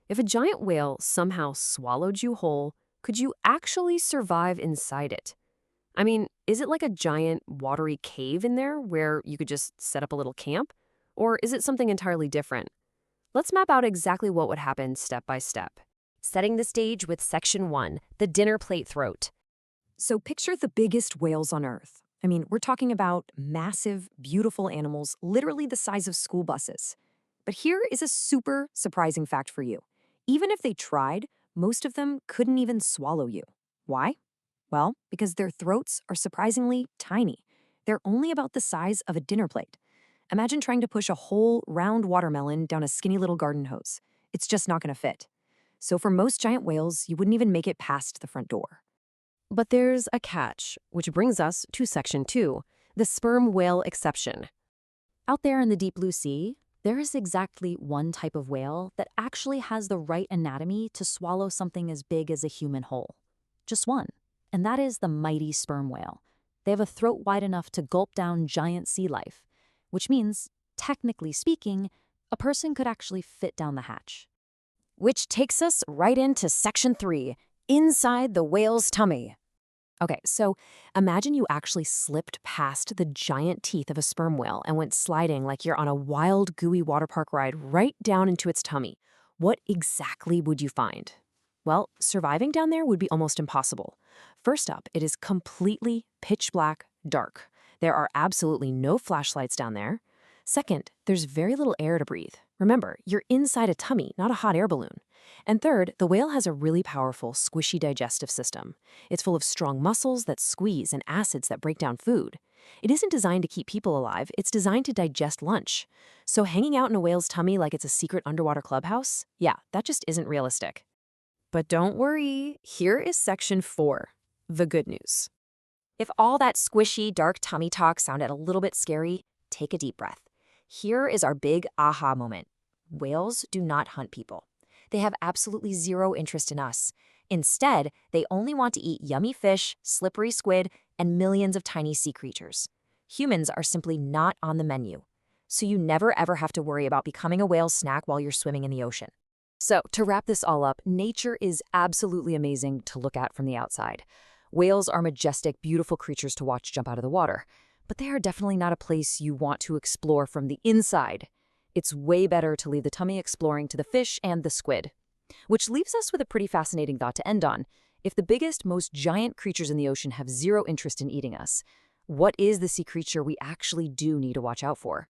If a giant whale somehow swallowed you whole, could you actually survive inside it? I mean, is it like a giant watery cave in there where you could just set up a little camp? Or is it something entirely different? Let's map out exactly what would happen step by step. Setting the stage with Section 1, the dinner plate throat. So picture the biggest whales on Earth. I mean, we're talking about massive, beautiful animals, literally the size of school buses. But here is a super surprising fact for you. Even if they tried, most of them couldn't even swallow you. Why? Well, because their throats are surprisingly tiny. They're only about the size of a dinner plate. Imagine trying to push a whole round watermelon down a skinny little garden hose. It's just not going to fit. So for most giant whales, you wouldn't even make it past the front door. But there's a catch, which brings us to Section 2, the sperm whale exception. Out there in the deep blue sea, there is exactly one type of whale that actually has the right anatomy to swallow something as big as a human whole. Just one, and that is the mighty sperm whale. They have a throat wide enough to gulp down giant sea life, which means, technically speaking, a person could actually fit down the hatch. Which takes us right into Section 3, inside the whale's tummy. Okay, so imagine you actually slipped past the giant teeth of a sperm whale and went sliding like you're on a wild, gooey water park ride right down into its tummy. What exactly would you find? Well, surviving down there would be almost impossible. First up, it is completely pitch black dark. There are absolutely no flashlights down there. Second, there's very little air to breathe. Remember, you're inside a tummy, not a hot air balloon. And third, the whale has a really powerful, squishy digestive system. It's full of strong muscles that squeeze and acids that break down food. It isn't designed to keep people alive, it's designed to digest lunch. So hanging out in a whale's tummy like it's a secret underwater clubhouse? Yeah, that just isn't realistic. But don't worry, here is Section 4, the good news. If all that squishy, dark tummy talk sounded a little bit scary, take a deep breath. Here is our big aha moment. Whales do not hunt people. They have absolutely zero interest in us. Instead, they only want to eat yummy fish, slippery squid, and millions of tiny sea creatures. Humans are simply not on the menu. So you never ever have to worry about becoming a whale snack while you're swimming in the ocean. So, to wrap this all up, nature is absolutely amazing to look at from the outside. Whales are majestic, beautiful creatures to watch jump out of the water. But they are definitely not a place you want to explore from the inside. It's way better to leave the tummy exploring to the fish and the squid. Which leaves us with a pretty fascinating thought to end on. If the biggest, most giant creatures in the ocean have zero interest in eating us, what is the sea creature we actually do need to watch out for?